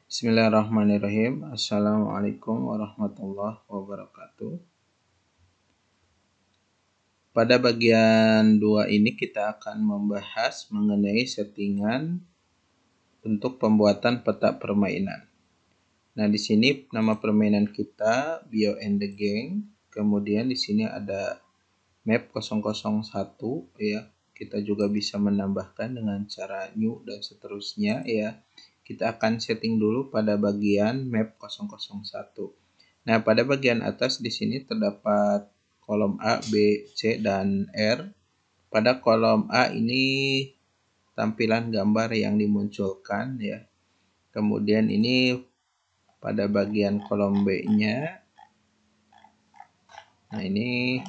Bismillahirrahmanirrahim. Assalamualaikum warahmatullahi wabarakatuh. Pada bagian 2 ini kita akan membahas mengenai settingan untuk pembuatan peta permainan. Nah, di sini nama permainan kita Bio and the Gang. Kemudian di sini ada map 001 ya. Kita juga bisa menambahkan dengan cara new dan seterusnya ya. Kita akan setting dulu pada bagian map 001. Nah, pada bagian atas di sini terdapat kolom A, B, C, dan R. Pada kolom A ini tampilan gambar yang dimunculkan ya. Kemudian ini pada bagian kolom B-nya. Nah, ini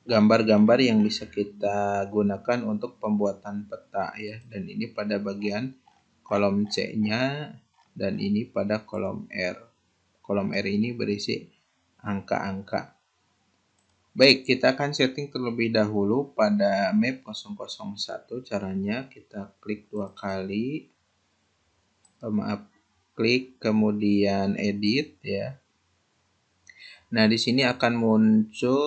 gambar-gambar yang bisa kita gunakan untuk pembuatan peta ya. Dan ini pada bagian kolom C-nya dan ini pada kolom R. Kolom R ini berisi angka-angka. Baik, kita akan setting terlebih dahulu pada map 001. Caranya kita klik 2 kali. Klik kemudian edit ya. Nah, di sini akan muncul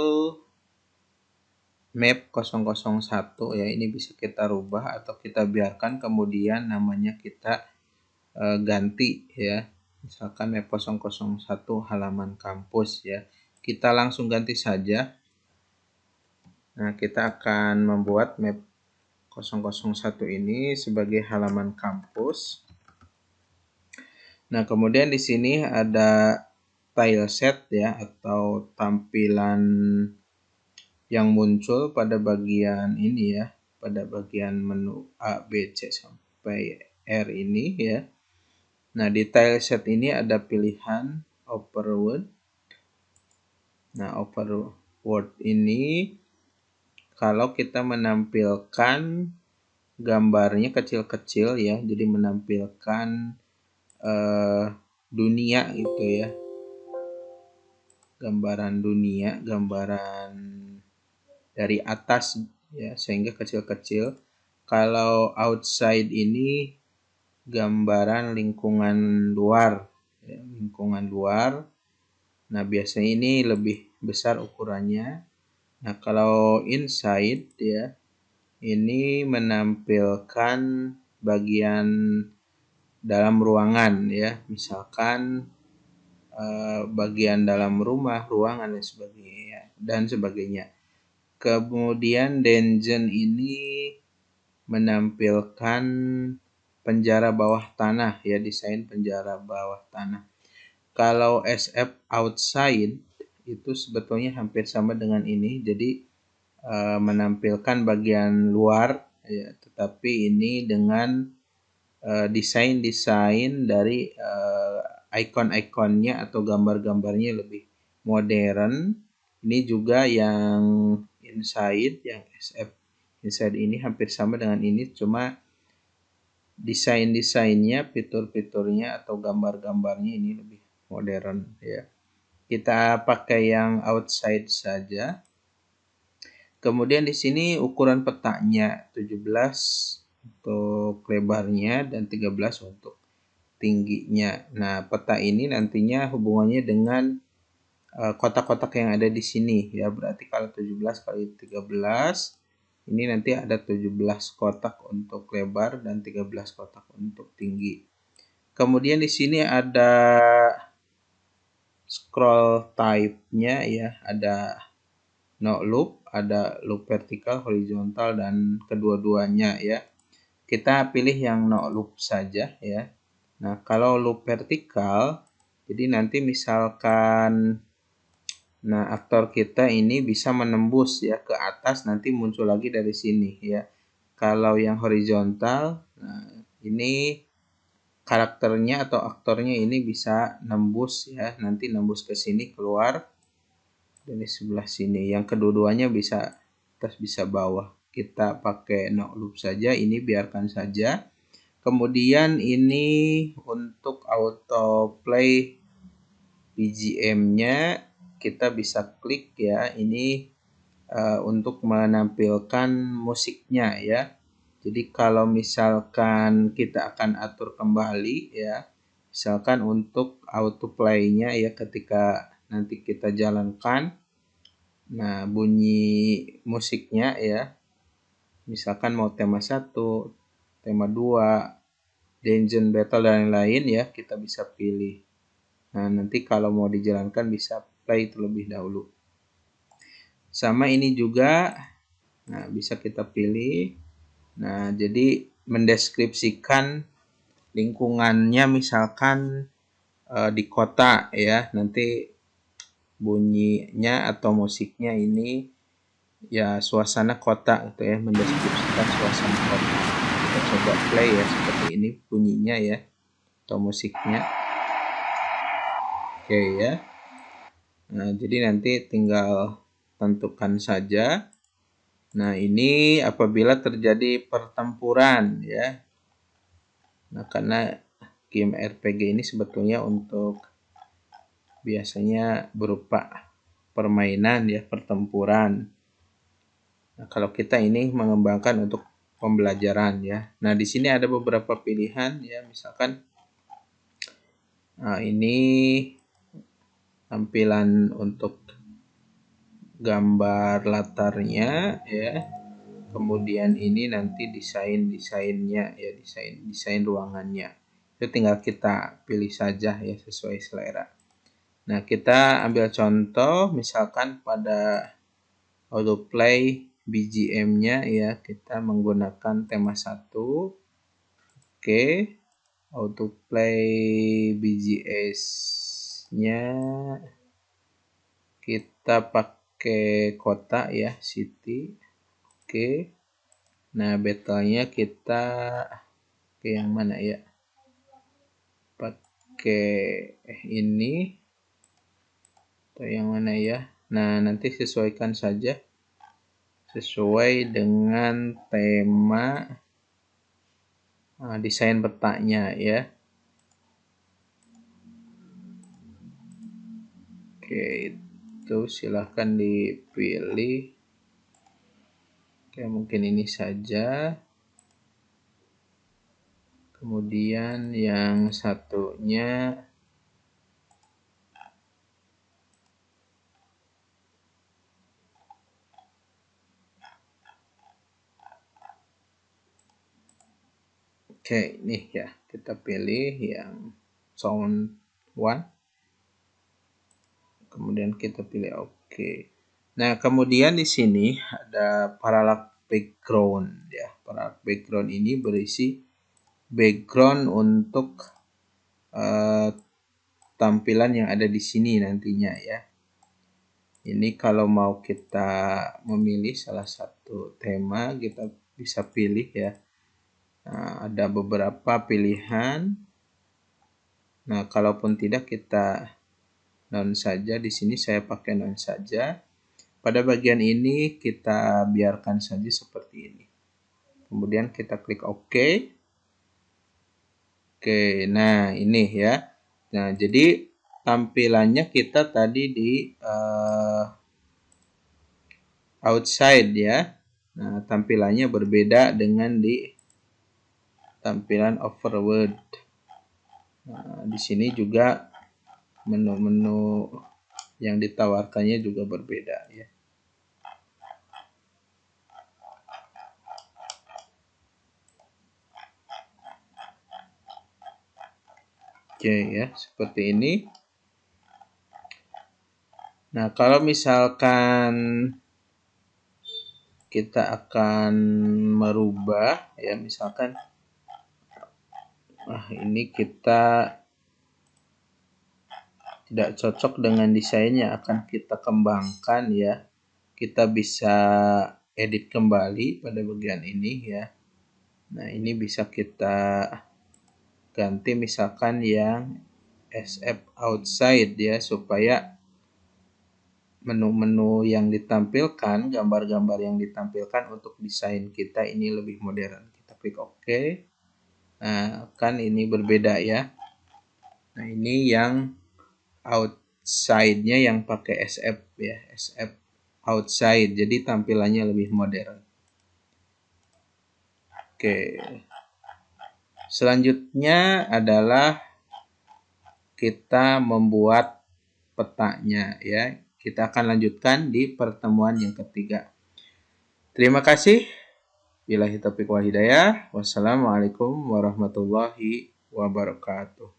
map 001 ya, ini bisa kita rubah atau kita biarkan, kemudian namanya kita ganti ya, misalkan map 001 halaman kampus ya, kita langsung ganti saja. Nah, kita akan membuat map 001 ini sebagai halaman kampus. Nah, kemudian di sini ada tileset ya, atau tampilan yang muncul pada bagian ini ya, pada bagian menu A, B, C sampai R ini ya. Nah, di tileset ini ada pilihan overworld. Nah, overworld ini kalau kita menampilkan gambarnya kecil-kecil ya, jadi menampilkan dunia gitu ya, gambaran dunia, gambaran dari atas ya, sehingga kecil-kecil. Kalau outside ini gambaran lingkungan luar ya, lingkungan luar. Nah, biasanya ini lebih besar ukurannya. Nah, kalau inside ya, ini menampilkan bagian dalam ruangan ya, misalkan bagian dalam rumah, ruangan dan sebagainya. Kemudian dungeon ini menampilkan penjara bawah tanah ya, desain penjara bawah tanah. Kalau SF outside itu sebetulnya hampir sama dengan ini, jadi menampilkan bagian luar ya, tetapi ini dengan desain dari icon-iconnya atau gambar-gambarnya lebih modern. Ini juga yang inside, yang SF inside ini hampir sama dengan ini, cuma desain-desainnya, fitur-fiturnya atau gambar-gambarnya ini lebih modern ya. Kita pakai yang outside saja. Kemudian di sini ukuran petanya 17 untuk lebarnya dan 13 untuk tingginya. Nah, peta ini nantinya hubungannya dengan kotak-kotak yang ada di sini ya. Berarti kalau 17 kali 13 ini nanti ada 17 kotak untuk lebar dan 13 kotak untuk tinggi. Kemudian di sini ada scroll type-nya ya, ada no loop, ada loop vertikal, horizontal, dan kedua-duanya ya. Kita pilih yang no loop saja ya. Nah, kalau loop vertikal, jadi nanti misalkan aktor kita ini bisa menembus ya ke atas, nanti muncul lagi dari sini ya. Kalau yang horizontal, nah ini karakternya atau aktornya ini bisa nembus ya, nanti nembus ke sini, keluar dari sebelah sini. Yang kedua-duanya bisa atas bisa bawah. Kita pakai no loop saja, ini biarkan saja. Kemudian ini untuk autoplay BGM-nya kita bisa klik ya, ini untuk menampilkan musiknya ya. Jadi kalau misalkan kita akan atur kembali ya, misalkan untuk autoplay-nya ya ketika nanti kita jalankan, nah bunyi musiknya ya, misalkan mau tema 1, tema 2, dungeon battle dan lain-lain ya, kita bisa pilih. Nah nanti kalau mau dijalankan bisa play terlebih dahulu. Sama ini juga, nah bisa kita pilih. Nah jadi mendeskripsikan lingkungannya misalkan di kota ya, nanti bunyinya atau musiknya ini ya suasana kota gitu ya, mendeskripsikan suasana kota. Kita coba play ya, seperti ini bunyinya ya atau musiknya. Oke ya. Nah jadi nanti tinggal tentukan saja. Nah ini apabila terjadi pertempuran ya. Nah karena game RPG ini sebetulnya untuk biasanya berupa permainan ya, pertempuran. Nah, kalau kita ini mengembangkan untuk pembelajaran ya. Nah, di sini ada beberapa pilihan ya, misalkan ini tampilan untuk gambar latarnya ya. Kemudian ini nanti desainnya ya, desain ruangannya. Itu tinggal kita pilih saja ya sesuai selera. Nah, kita ambil contoh misalkan pada autoplay BGM-nya ya, kita menggunakan tema 1. Oke, autoplay BGS-nya kita pakai kota ya, city. Oke. Nah, battle-nya kita ke yang mana ya? Pakai ini atau yang mana ya? Nah, nanti sesuaikan saja sesuai dengan tema desain petanya ya. Oke, itu silahkan dipilih. Oke, mungkin ini saja. Kemudian yang satunya oke, ini ya, kita pilih yang sound 1. Kemudian kita pilih oke. Nah, kemudian di sini ada parallax background ya. Parallax background ini berisi background untuk tampilan yang ada di sini nantinya ya. Ini kalau mau kita memilih salah satu tema, kita bisa pilih ya. Nah, ada beberapa pilihan. Nah, kalaupun tidak kita none saja. Di sini saya pakai none saja. Pada bagian ini kita biarkan saja seperti ini. Kemudian kita klik OK. Oke, nah ini ya. Nah, jadi tampilannya kita tadi di outside ya. Nah, tampilannya berbeda dengan di tampilan overworld. Nah, di sini juga menu-menu yang ditawarkannya juga berbeda ya. Oke ya, seperti ini. Nah, kalau misalkan kita akan merubah ya, misalkan ini kita tidak cocok dengan desainnya, akan kita kembangkan ya. Kita bisa edit kembali pada bagian ini ya. Nah, ini bisa kita ganti misalkan yang SF outside ya, supaya menu-menu yang ditampilkan, gambar-gambar yang ditampilkan untuk desain kita ini lebih modern. Kita klik OK. Nah, kan ini berbeda ya. Nah, ini yang outside-nya yang pakai SF ya, SF outside. Jadi tampilannya lebih modern. Oke. Selanjutnya adalah kita membuat petanya ya. Kita akan lanjutkan di pertemuan yang ketiga. Terima kasih. Billahi taufiq wal hidayah. Wassalamualaikum warahmatullahi wabarakatuh.